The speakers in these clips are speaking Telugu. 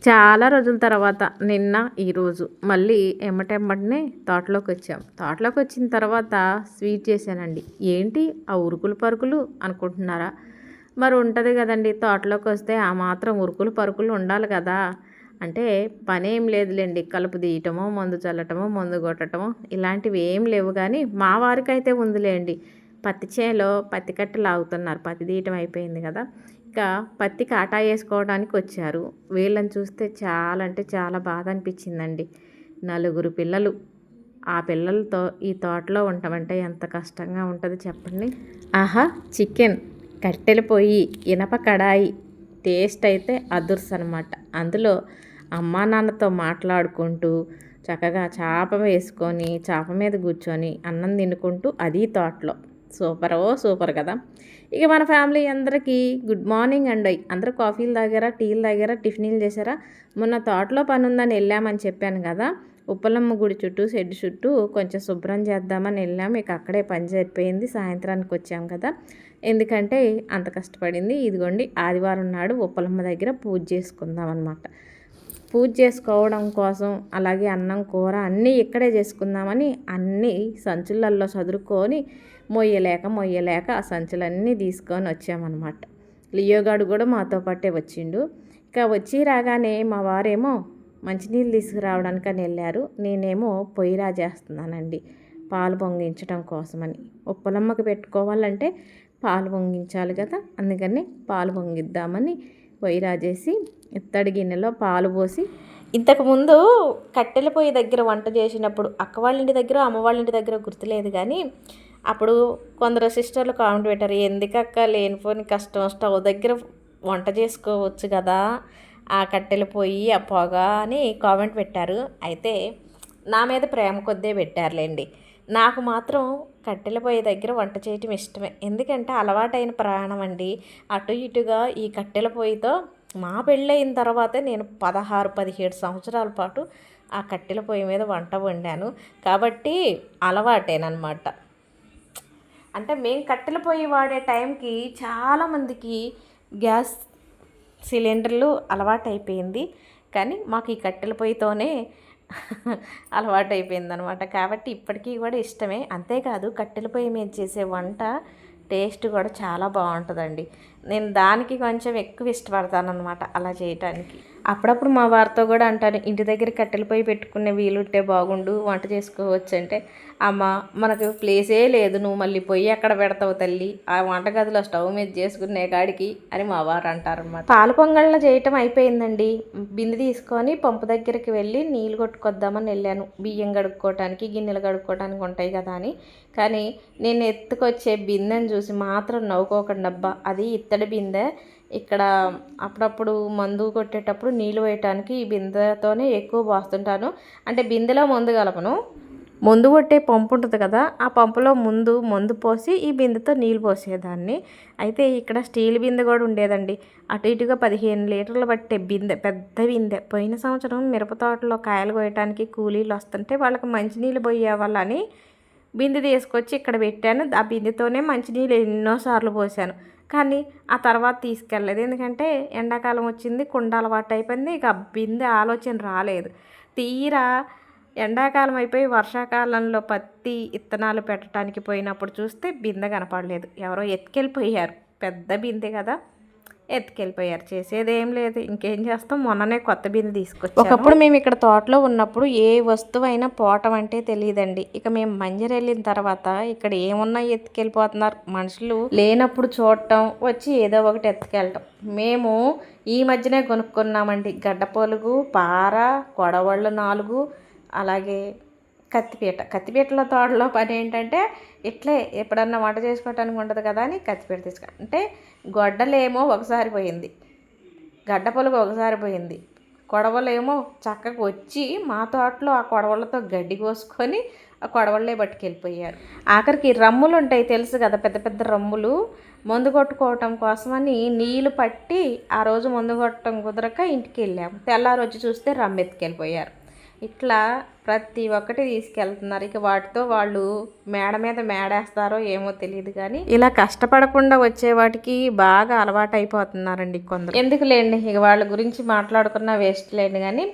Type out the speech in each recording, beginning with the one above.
చాలా రోజుల తర్వాత నిన్న ఈరోజు మళ్ళీ ఎమ్మటెమ్మటనే తోటలోకి వచ్చాం. తోటలోకి వచ్చిన తర్వాత స్వీట్ చేశానండి. ఏంటి ఆ ఉరుకులు పరుకులు అనుకుంటున్నారా? మరి ఉంటుంది కదండి, తోటలోకి వస్తే ఆ మాత్రం ఉరుకులు పరుకులు ఉండాలి కదా. అంటే పనేం లేదులేండి, కలుపు తీయటమో మందు చల్లటమో మందు కొట్టటమో ఇలాంటివి ఏం లేవు. కానీ మా వారికైతే ఉందిలేండి. పత్తి చేలో పత్తి కట్టెలు లాగుతున్నారు, పత్తి తీయటం అయిపోయింది కదా. ఇంకా పత్తి కాటా వేసుకోవడానికి వచ్చారు. వీళ్ళని చూస్తే చాలా అంటే చాలా బాధ అనిపించిందండి. నలుగురు పిల్లలు, ఆ పిల్లలతో ఈ తోటలో ఉండమంటే ఎంత కష్టంగా ఉంటుంది చెప్పండి. ఆహా, చికెన్, కట్టెల పొయ్యి, ఇనప కడాయి, టేస్ట్ అయితే అదుర్స్ అనమాట. అందులో అమ్మా నాన్నతో మాట్లాడుకుంటూ చక్కగా చాప వేసుకొని చాప మీద కూర్చొని అన్నం తినుకుంటూ, అది తోటలో సూపర్ కదా. ఇక మన ఫ్యామిలీ అందరికీ గుడ్ మార్నింగ్ అండి. అందరూ కాఫీలు తాగారా, టీలు తాగారా, టిఫిన్లు చేశారా? మొన్న తోటలో పని ఉందని వెళ్ళామని చెప్పాను కదా. ఉప్పలమ్మ గుడి చుట్టూ షెడ్ చుట్టూ కొంచెం శుభ్రం చేద్దామని వెళ్ళాము. ఇక అక్కడే పని జరిపోయింది. సాయంత్రానికి వచ్చాం కదా, ఎందుకంటే అంత కష్టపడింది. ఇదిగోండి, ఆదివారం నాడు ఉప్పలమ్మ దగ్గర పూజ చేసుకుందాం అనమాట. పూజ చేసుకోవడం కోసం అలాగే అన్నం కూర అన్నీ ఇక్కడే చేసుకుందామని అన్నీ సంచులల్లో చదురుకొని మొయ్యలేక ఆ సంచులన్నీ తీసుకొని వచ్చామన్నమాట. లియోగాడు కూడా మాతో పాటే వచ్చిండు. ఇక వచ్చి రాగానే మా వారేమో మంచినీళ్ళు తీసుకురావడానికని వెళ్ళారు. నేనేమో పొయ్యి రాజేస్తున్నానండి, పాలు పొంగించడం కోసమని. ఉప్పలమ్మకి పెట్టుకోవాలంటే పాలు పొంగించాలి కదా, అందుకని పాలు పొంగిద్దామని పొయ్యి రాజేసి ఇత్తడి గిన్నెలో పాలు పోసి. ఇంతకుముందు కట్టెల పొయ్యి దగ్గర వంట చేసినప్పుడు అక్క వాళ్ళ ఇంటి దగ్గర అమ్మ వాళ్ళ ఇంటి దగ్గర గుర్తులేదు, కానీ అప్పుడు కొందరు సిస్టర్లు కామెంట్ పెట్టారు, ఎందుకక్క లేనిపోని కష్టం, స్టవ్ దగ్గర వంట చేసుకోవచ్చు కదా, ఆ కట్టెల పొయ్యి ఆ పొగ అని కామెంట్ పెట్టారు. అయితే నా మీద ప్రేమ కొద్దే పెట్టారులేండి. నాకు మాత్రం కట్టెల పొయ్యి దగ్గర వంట చేయటం ఇష్టమే. ఎందుకంటే అలవాటైన ప్రాణం అండి. అటు ఇటుగా ఈ కట్టెల పొయ్యితో మా పెళ్ళయిన తర్వాతే నేను 16-17 సంవత్సరాల పాటు ఆ కట్టెల పొయ్యి మీద వంట వండాను. కాబట్టి అలవాటేనమాట. అంటే మేము కట్టెల పొయ్యి వాడే టైంకి చాలామందికి గ్యాస్ సిలిండర్లు అలవాటైపోయింది. కానీ మాకు ఈ కట్టెల పొయ్యితోనే అలవాటైపోయింది అనమాట. కాబట్టి ఇప్పటికీ కూడా ఇష్టమే. అంతేకాదు కట్టెల పొయ్యి మీద చేసే వంట టేస్ట్ కూడా చాలా బాగుంటుందండి. నేను దానికి కొంచెం ఎక్కువ ఇష్టపడతాను అనమాట అలా చేయటానికి. అప్పుడప్పుడు మా వారితో కూడా అంటాను, ఇంటి దగ్గర కట్టెల పొయ్యి పెట్టుకునే వీలుంటే బాగుండు, వంట చేసుకోవచ్చు అంటే, అమ్మ మనకు ప్లేసే లేదు, నువ్వు మళ్ళీ పొయ్యి ఎక్కడ పెడతావు తల్లి, ఆ వంటగదిలో స్టవ్ మీద చేసుకునే కాడికి అని మా వారు అంటారనమాట. పాలు పొంగళ్ళ చేయటం అయిపోయిందండి. బిందె తీసుకొని పంపు దగ్గరికి వెళ్ళి నీళ్ళు కొట్టుకొద్దామని వెళ్ళాను. బియ్యం కడుక్కోవటానికి, గిన్నెలు కడుక్కోవటానికి ఉంటాయి కదా అని. కానీ నేను ఎత్తుకొచ్చే బిందెని చూసి మాత్రం నవ్వుకోకండి అబ్బా, అది ఇత్తడి బిందె. ఇక్కడ అప్పుడప్పుడు మందు కొట్టేటప్పుడు నీళ్ళు వేయటానికి ఈ బిందెతోనే ఎక్కువ పోస్తుంటాను. అంటే బిందెలో మందు కలపను, మందు కొట్టే పంపు ఉంటుంది కదా, ఆ పంపులో మందు పోసి ఈ బిందెతో నీళ్ళు పోసేదాన్ని. అయితే ఇక్కడ స్టీల్ బిందె కూడా ఉండేదండి. అటు ఇటుగా 15 లీటర్లు పట్టే బిందె, పెద్ద బిందె. పోయిన సంవత్సరం మిరప తోటలో కాయలు కోయటానికి కూలీలు వస్తుంటే వాళ్ళకి మంచినీళ్ళు పోయేవాళ్ళని బిందె తీసుకొచ్చి ఇక్కడ పెట్టాను. ఆ బిందెతోనే మంచినీళ్ళు ఎన్నోసార్లు పోసాను. కానీ ఆ తర్వాత తీసుకెళ్ళలేదు, ఎందుకంటే ఎండాకాలం వచ్చింది, కుండ అలవాటు అయిపోయింది. ఇక బిందె ఆలోచన రాలేదు. తీరా ఎండాకాలం అయిపోయి వర్షాకాలంలో పత్తి ఇత్తనాలు పెట్టడానికి పోయినప్పుడు చూస్తే బిందె కనపడలేదు. ఎవరో ఎత్తుకెళ్ళిపోయారు, పెద్ద బిందె కదా, ఎత్తుకెళ్ళిపోయారు. చేసేదేం లేదు, ఇంకేం చేస్తాం. మొన్ననే కొత్త బిందె తీసుకొచ్చాము. ఒకప్పుడు మేము ఇక్కడ తోటలో ఉన్నప్పుడు ఏ వస్తువైనా పోవటం అంటే తెలియదండి. ఇక మేము మంజర వెళ్ళిన తర్వాత ఇక్కడ ఏమున్నా ఎత్తుకెళ్ళిపోతున్నారు. మనుషులు లేనప్పుడు చూడటం, వచ్చి ఏదో ఒకటి ఎత్తుకెళ్ళటం. మేము ఈ మధ్యనే కొనుక్కున్నామండి గడ్డపోలుగు, పార, కొడవళ్ళు 4, అలాగే కత్తిపీటలో తోటలో పని ఏంటంటే ఇట్లే ఎప్పుడన్నా వంట చేసుకోవటానికి ఉంటుంది కదా అని కత్తిపీట తీసుకు, అంటే గొడ్డలేమో ఒకసారి పోయింది, గడ్డపొలుగు ఒకసారి పోయింది, కొడవలేమో చక్కగా వచ్చి మా తోటలో ఆ కొడవళ్ళతో గడ్డి కోసుకొని ఆ కొడవళ్ళే పట్టుకెళ్ళిపోయారు. ఆఖరికి రమ్ములు ఉంటాయి తెలుసు కదా, పెద్ద పెద్ద రమ్ములు, మందు కొట్టుకోవటం కోసమని నీళ్ళు పట్టి ఆ రోజు మందు కొట్టడం కుదరక ఇంటికి వెళ్ళాము. తెల్లారి వచ్చి చూస్తే రమ్ము ఎత్తుకెళ్ళిపోయారు. ఇట్లా ప్రతి ఒక్కటి తీసుకెళ్తున్నారు. ఇక వాటితో వాళ్ళు మేడ మీద మేడేస్తారో ఏమో తెలియదు కానీ ఇలా కష్టపడకుండా వచ్చే వాటికి బాగా అలవాటు అయిపోతున్నారండి కొందరు. ఎందుకులేండి, ఇక వాళ్ళ గురించి మాట్లాడుకున్న వేస్ట్ లేండి. కానీ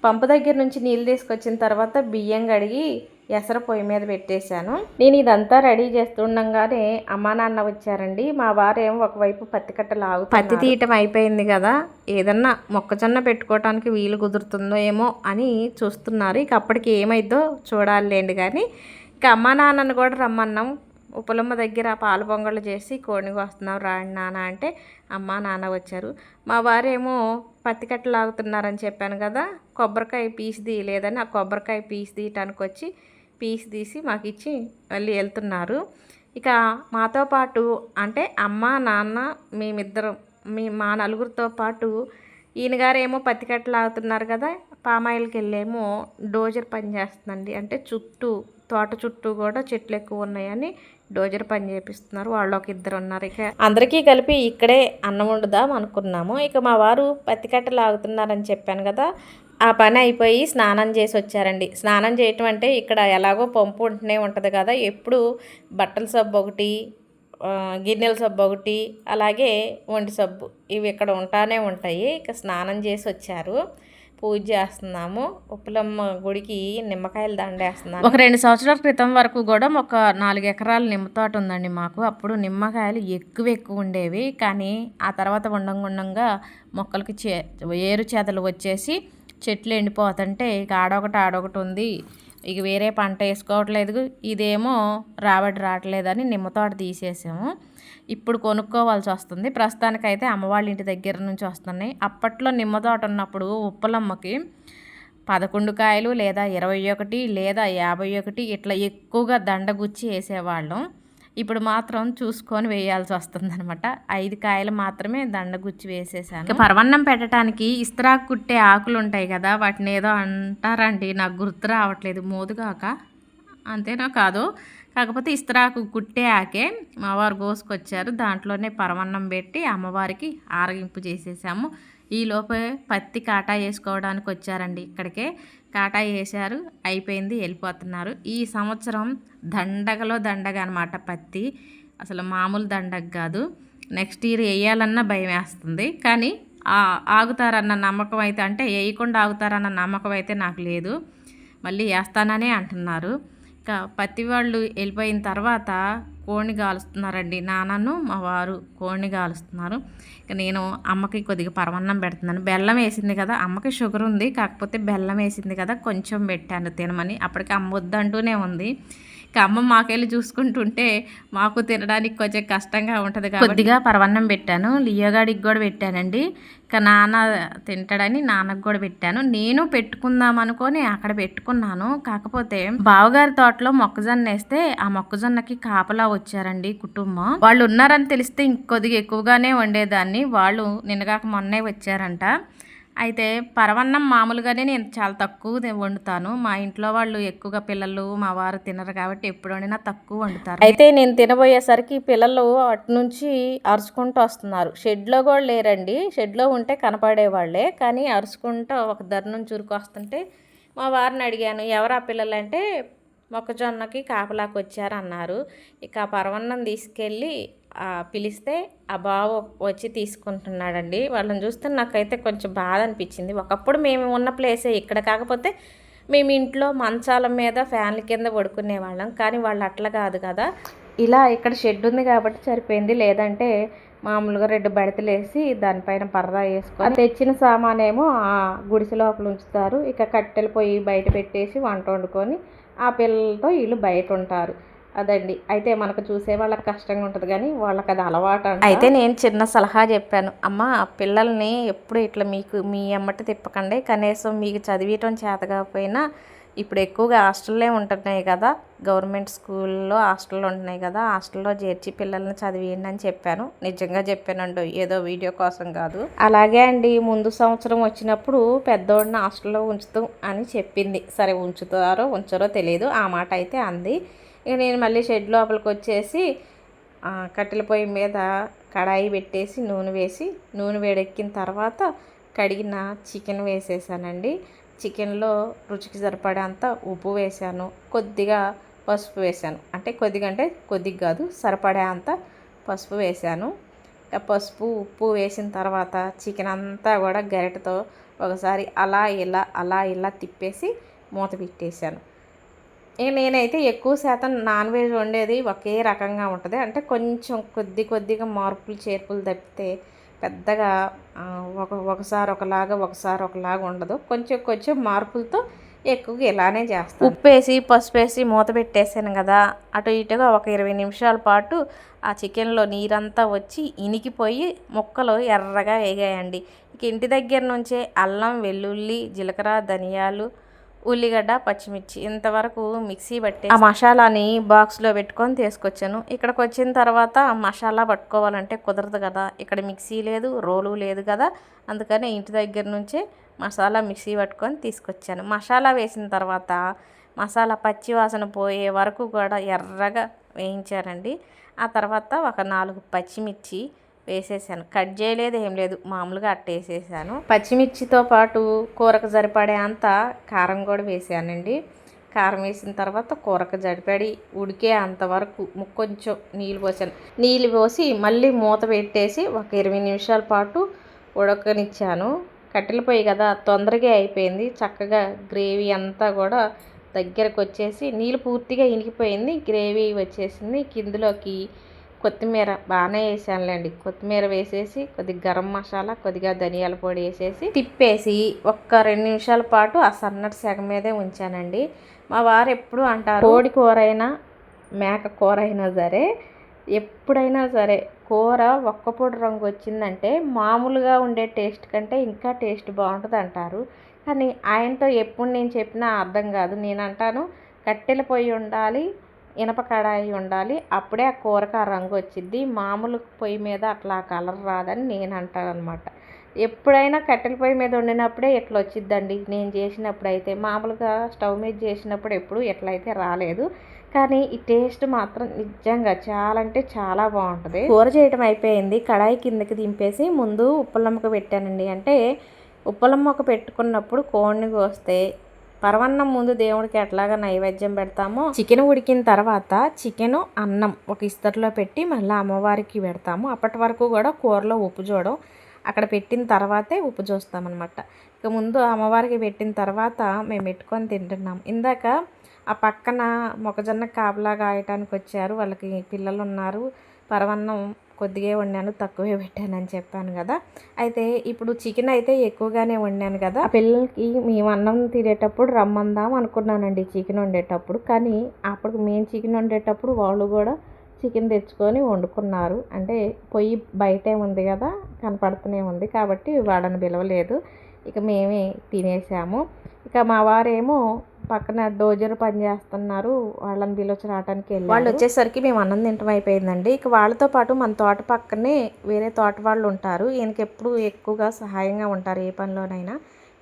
పంపు దగ్గర నుంచి నీళ్ళు తీసుకొచ్చిన తర్వాత బియ్యం కడిగి ఎసర పొయ్యి మీద పెట్టేశాను. నేను ఇదంతా రెడీ చేస్తుండగానే అమ్మా నాన్న వచ్చారండి. మా వారేమో ఒకవైపు పత్తి కట్ట లాగు పత్తి తీయటం అయిపోయింది కదా, ఏదన్నా మొక్కజొన్న పెట్టుకోవటానికి వీలు కుదురుతుందో ఏమో అని చూస్తున్నారు. ఇక అప్పటికి ఏమైద్దో చూడాలిలేండి. కానీ ఇక అమ్మా నాన్నను కూడా రమ్మన్నాం. ఉప్పలమ్మ దగ్గర పాలు పొంగళ్ళు చేసి కోడికి వస్తున్నాం రాండి నాన్న అంటే అమ్మ నాన్న వచ్చారు. మా వారేమో పత్తి కట్ట లాగుతున్నారని చెప్పాను కదా, కొబ్బరికాయ పీసు తీయలేదని ఆ కొబ్బరికాయ పీసు తీయటానికి వచ్చి పీసు తీసి మాకు ఇచ్చి మళ్ళీ వెళ్తున్నారు. ఇక మాతో పాటు అంటే అమ్మ నాన్న మేమిద్దరం మా నలుగురితో పాటు ఈయనగారేమో పత్తి కట్ట లాగుతున్నారు కదా, పామాయిల్కి వెళ్ళేమో డోజర్ పని చేస్తుందండి. అంటే తోట చుట్టూ కూడా చెట్లు ఎక్కువ ఉన్నాయని డోజర్ పని చేపిస్తున్నారు. వాళ్ళు ఒక ఇద్దరు ఉన్నారు. ఇక అందరికీ కలిపి ఇక్కడే అన్నం వండుదాం అనుకున్నాము. ఇక మా వారు పత్తి కట్ట లాగుతున్నారని చెప్పాను కదా, ఆ పని అయిపోయి స్నానం చేసి వచ్చారండి. స్నానం చేయటం అంటే ఇక్కడ ఎలాగో పంపు ఉంటూనే ఉంటుంది కదా, ఎప్పుడు బట్టల సబ్బు ఒకటి, గిన్నెల సబ్బు ఒకటి, అలాగే ఒంటి సబ్బు ఇవి ఇక్కడ ఉంటానే ఉంటాయి. ఇక స్నానం చేసి వచ్చారు. పూజ చేస్తున్నాము. ఉప్పలమ్మ గుడికి నిమ్మకాయలు దండేస్తున్నాను. ఒక 2 సంవత్సరాల క్రితం వరకు కూడా ఒక 4 ఎకరాల నిమ్మ తోట ఉందండి మాకు. అప్పుడు నిమ్మకాయలు ఎక్కువ ఉండేవి. కానీ ఆ తర్వాత ఉండంగా మొక్కలకి ఏరు చేతలు వచ్చేసి చెట్లు ఎండిపోతుంటే ఇక ఆడొకటి ఉంది, ఇక వేరే పంట వేసుకోవట్లేదు, ఇదేమో రాబడి రావట్లేదని నిమ్మ తోట తీసేసాము. ఇప్పుడు కొనుక్కోవాల్సి వస్తుంది. ప్రస్తుతానికైతే అమ్మవాళ్ళ ఇంటి దగ్గర నుంచి వస్తున్నాయి. అప్పట్లో నిమ్మ తోట ఉన్నప్పుడు ఉప్పలమ్మకి 11 కాయలు లేదా 21 లేదా 51 ఇట్లా ఎక్కువగా దండగుచ్చి వేసేవాళ్ళం. ఇప్పుడు మాత్రం చూసుకొని వేయాల్సి వస్తుంది అనమాట. 5 కాయలు మాత్రమే దండగుచ్చి వేసేసాను. పరవన్నం పెట్టడానికి ఇస్త్రాకు కుట్టే ఆకులు ఉంటాయి కదా, వాటిని ఏదో అంటారండి, నాకు గుర్తు రావట్లేదు. మోదుగాక అంతేనా కాదు, కాకపోతే ఇస్త్రాకు కుట్టే ఆకే మా వారు కోసుకొచ్చారు. దాంట్లోనే పరవన్నం పెట్టి అమ్మవారికి ఆరగింపు చేసేసాము. ఈలోపే పత్తి కాటా వేసుకోవడానికి వచ్చారండి. ఇక్కడికే కాటా వేసారు, అయిపోయింది, వెళ్ళిపోతున్నారు. ఈ సంవత్సరం దండగ అనమాట పత్తి, అసలు మామూలు దండగ కాదు. నెక్స్ట్ ఇయర్ వేయాలన్నా భయం వేస్తుంది. కానీ ఆగుతారన్న నమ్మకం అయితే, అంటే వేయకుండా ఆగుతారన్న నమ్మకం అయితే నాకు లేదు. మళ్ళీ వేస్తాననే అంటున్నారు. ఇక పత్తి వాళ్ళు వెళ్ళిపోయిన తర్వాత కోడిని కాలుస్తున్నారండి. నాన్నను మా వారు కోడిని కాలుస్తున్నారు. ఇక నేను అమ్మకి కొద్దిగా పరమన్నం పెడుతున్నాను. బెల్లం వేసింది కదా, అమ్మకి షుగర్ ఉంది, కాకపోతే బెల్లం వేసింది కదా కొంచెం పెట్టాను తినమని. అప్పటికి అమ్మ వద్దంటూనే ఉంది. ఇక అమ్మ మాకెళ్ళి చూసుకుంటుంటే మాకు తినడానికి కొంచెం కష్టంగా ఉంటుంది కాబట్టి కొద్దిగా పరవన్నం పెట్టాను. లియోగాడికి కూడా పెట్టానండి. ఇక నాన్న తింటాడని నాన్నకు కూడా పెట్టాను. నేను పెట్టుకుందాం అనుకొని అక్కడ పెట్టుకున్నాను. కాకపోతే బావగారి తోటలో మొక్కజొన్న వేస్తే ఆ మొక్కజొన్నకి కాపలా వచ్చారండి కుటుంబం. వాళ్ళు ఉన్నారని తెలిస్తే ఇంకొద్దిగా ఎక్కువగానే వండేదాన్ని. వాళ్ళు నిన్నగాక మొన్నే వచ్చారంట. అయితే పరవన్నం మామూలుగానే నేను చాలా తక్కువ వండుతాను. మా ఇంట్లో వాళ్ళు ఎక్కువగా పిల్లలు మా వారు తినరు కాబట్టి ఎప్పుడు వండినా తక్కువ వండుతారు. అయితే నేను తినబోయేసరికి పిల్లలు అటు నుంచి అరుచుకుంటూ వస్తున్నారు. షెడ్లో కూడా లేరండి, షెడ్లో ఉంటే కనపడేవాళ్ళే, కానీ అరుచుకుంటూ ఒక దరి నుంచి ఉరుకొస్తుంటే మా వారిని అడిగాను, ఎవరు ఆ పిల్లలు అంటే మొక్కజొన్నకి కాపలాకి వచ్చారన్నారు. ఇక పరవన్నం తీసుకెళ్ళి పిలిస్తే ఆ బావ వచ్చి తీసుకుంటున్నాడండి. వాళ్ళని చూస్తే నాకైతే కొంచెం బాధ అనిపించింది. ఒకప్పుడు మేము ఉన్న ప్లేసే ఇక్కడ, కాకపోతే మేము ఇంట్లో మంచాల మీద ఫ్యాన్ల కింద పడుకునేవాళ్ళం. కానీ వాళ్ళు అట్లా కాదు కదా, ఇలా ఇక్కడ షెడ్ ఉంది కాబట్టి సరిపోయింది. లేదంటే మామూలుగా 2 బడతలు వేసి దానిపైన పరదా వేసుకొని తెచ్చిన సామానేమో ఆ గుడిసె లోపల ఉంచుతారు. ఇక కట్టెలు పొయ్యి బయట పెట్టేసి వంట వండుకొని ఆ పిల్లలతో వీళ్ళు బయట ఉంటారు. అదండి. అయితే మనకు చూసే వాళ్ళకి కష్టంగా ఉంటుంది, కానీ వాళ్ళకి అది అలవాటు. అయితే నేను చిన్న సలహా చెప్పాను, అమ్మ పిల్లల్ని ఎప్పుడు ఇట్లా మీ ఎమ్మటి తిప్పకండి, కనీసం మీకు చదివించడం చేత కాకపోయినా ఇప్పుడు ఎక్కువగా హాస్టల్లే ఉంటున్నాయి కదా, గవర్నమెంట్ స్కూల్లో హాస్టల్లో ఉంటున్నాయి కదా, హాస్టల్లో చేర్చి పిల్లల్ని చదివేయండి అని చెప్పాను. నిజంగా చెప్పానండి, ఏదో వీడియో కోసం కాదు. అలాగే అండి, ముందు సంవత్సరం వచ్చినప్పుడు పెద్దోడిని హాస్టల్లో ఉంచుతాం అని చెప్పింది. సరే ఉంచుతారో ఉంచరో తెలియదు, ఆ మాట అయితే అంది. ఇక నేను మళ్ళీ షెడ్ లోపలికి వచ్చేసి కట్టెల పొయ్యి మీద కడాయి పెట్టేసి నూనె వేసి, నూనె వేడెక్కిన తర్వాత కడిగిన చికెన్ వేసేసానండి. చికెన్లో రుచికి సరిపడేంత ఉప్పు వేసాను, కొద్దిగా పసుపు వేసాను. అంటే కొద్దిగా కాదు, సరిపడే అంత పసుపు వేసాను. పసుపు ఉప్పు వేసిన తర్వాత చికెన్ అంతా కూడా గరిటెతో ఒకసారి అలా ఇలా తిప్పేసి మూత పెట్టేశాను. నేనైతే ఎక్కువ శాతం నాన్ వెజ్ వండేది ఒకే రకంగా ఉంటుంది. అంటే కొంచెం కొద్దిగా మార్పులు చేర్పులు తప్పితే పెద్దగా ఒకసారి ఒకలాగా ఉండదు. కొంచెం మార్పులతో ఎక్కువగా ఇలానే చేస్తాను. ఉప్పేసి పసుపు వేసి మూత పెట్టేసాను కదా, అటు ఇటుగా ఒక 20 నిమిషాల పాటు ఆ చికెన్లో నీరంతా వచ్చి ఇనికిపోయి ముక్కలు ఎర్రగా వేగాయండి. ఇక ఇంటి దగ్గర నుంచే అల్లం, వెల్లుల్లి, జీలకర్ర, ధనియాలు, ఉల్లిగడ్డ, పచ్చిమిర్చి ఇంతవరకు మిక్సీ పట్టి ఆ మసాలాని బాక్స్లో పెట్టుకొని తీసుకొచ్చాను. ఇక్కడికి వచ్చిన తర్వాత మసాలా పట్టుకోవాలంటే కుదరదు కదా, ఇక్కడ మిక్సీ లేదు, రోలు లేదు కదా, అందుకని ఇంటి దగ్గర నుంచే మసాలా మిక్సీ పట్టుకొని తీసుకొచ్చాను. మసాలా వేసిన తర్వాత మసాలా పచ్చి వాసన పోయే వరకు కూడా ఎర్రగా వేయించానండి. ఆ తర్వాత ఒక 4 పచ్చిమిర్చి వేసేసాను. కట్ చేయలేదు, ఏం లేదు, మామూలుగా అట్టేసేసాను. పచ్చిమిర్చితో పాటు కూరకు సరిపడే అంత కారం కూడా వేసానండి. కారం వేసిన తర్వాత కూరకు సరిపడి ఉడికే అంతవరకు కొంచెం నీళ్ళు పోసాను. నీళ్ళు పోసి మళ్ళీ మూత పెట్టేసి ఒక 20 నిమిషాల పాటు ఉడకనిచ్చాను. కట్టెల పొయ్యి కదా, తొందరగా అయిపోయింది. చక్కగా గ్రేవీ అంతా కూడా దగ్గరకు వచ్చేసి నీళ్ళు పూర్తిగా ఇనికిపోయింది, గ్రేవీ వచ్చేసింది. కిందలోకి కొత్తిమీర బాగానే వేసానులేండి. కొత్తిమీర వేసేసి కొద్దిగా గరం మసాలా, కొద్దిగా ధనియాల పొడి వేసేసి తిప్పేసి ఒక్క 2 నిమిషాల పాటు ఆ సన్నటి సెగ మీదే ఉంచానండి. మా వారు ఎప్పుడు అంటారు, కోడి కూర అయినా మేక కూర అయినా సరే, ఎప్పుడైనా సరే కూర ఒక్కపొడి రంగు వచ్చిందంటే మామూలుగా ఉండే టేస్ట్ కంటే ఇంకా టేస్ట్ బాగుంటుంది అంటారు. కానీ ఆయనతో ఎప్పుడు నేను చెప్పినా అర్థం కాదు. నేను అంటాను, కట్టెల పొయ్యి ఉండాలి, ఇనప కడాయి ఉండాలి, అప్పుడే ఆ కూరకు ఆ రంగు వచ్చిద్ది. మామూలు పొయ్యి మీద అట్లా కలర్ రాదని నేను అంటాను అనమాట. ఎప్పుడైనా కట్టెల పొయ్యి మీద వండినప్పుడే ఎట్లా వచ్చిద్దండి. నేను చేసినప్పుడు అయితే మామూలుగా స్టవ్ మీద చేసినప్పుడు ఎప్పుడు ఎట్లయితే రాలేదు. కానీ ఈ టేస్ట్ మాత్రం నిజంగా చాలా అంటే చాలా బాగుంటుంది. కూర చేయటం అయిపోయింది. కడాయి కిందకి దింపేసి ముందు ఉప్పలమ్మక పెట్టానండి. అంటే ఉప్పలమ్మక పెట్టుకున్నప్పుడు కోడిని కోస్తే పరవన్నం ముందు దేవుడికి ఎట్లాగా నైవేద్యం పెడతామో, చికెన్ ఉడికిన తర్వాత చికెను అన్నం ఒక ఇస్తర్లో పెట్టి మళ్ళీ అమ్మవారికి పెడతాము. అప్పటి వరకు కూడా కూరలో ఉప్పు చూడం, అక్కడ పెట్టిన తర్వాతే ఉప్పు చూస్తామన్నమాట. ఇక ముందు అమ్మవారికి పెట్టిన తర్వాత మేము పెట్టుకొని తింటున్నాం. ఇందాక ఆ పక్కన మొక్కజొన్న కాపలా కాయటానికి వచ్చారు, వాళ్ళకి పిల్లలు ఉన్నారు. పరవన్నం కొద్దిగా వండాను, తక్కువే పెట్టానని చెప్పాను కదా. అయితే ఇప్పుడు చికెన్ అయితే ఎక్కువగానే వండాను కదా, ఆ పిల్లలకి మేము అన్నం తినేటప్పుడు రమ్మందాం అనుకున్నానండి చికెన్ వండేటప్పుడు. కానీ అప్పుడు మేము చికెన్ వండేటప్పుడు వాళ్ళు కూడా చికెన్ తెచ్చుకొని వండుకున్నారు. అంటే పొయ్యి బయటే ఉంది కదా, కనపడుతూనే ఉంది కాబట్టి వాళ్ళని పిలవలేదు. ఇక మేమే తినేసాము. ఇక మా వారేమో పక్కన డోజర్ పని చేస్తున్నారు, వాళ్ళని పిలిచి రావడానికి వెళ్ళి వాళ్ళు వచ్చేసరికి మేము అన్నం తింటం అయిపోయిందండి. ఇక వాళ్ళతో పాటు మన తోట పక్కనే వేరే తోట వాళ్ళు ఉంటారు. ఈయనకి ఎప్పుడు ఎక్కువగా సహాయంగా ఉంటారు ఏ పనిలోనైనా.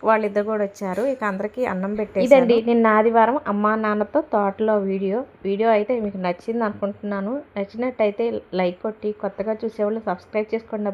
వాళ్ళిద్దరు కూడా వచ్చారు. ఇక అందరికీ అన్నం పెట్టేసి ఇదండి నిన్న ఆదివారం అమ్మా నాన్నతో తోటలో వీడియో అయితే మీకు నచ్చింది అనుకుంటున్నాను. నచ్చినట్టయితే లైక్ కొట్టి కొత్తగా చూసేవాళ్ళు సబ్స్క్రైబ్ చేసుకోండి.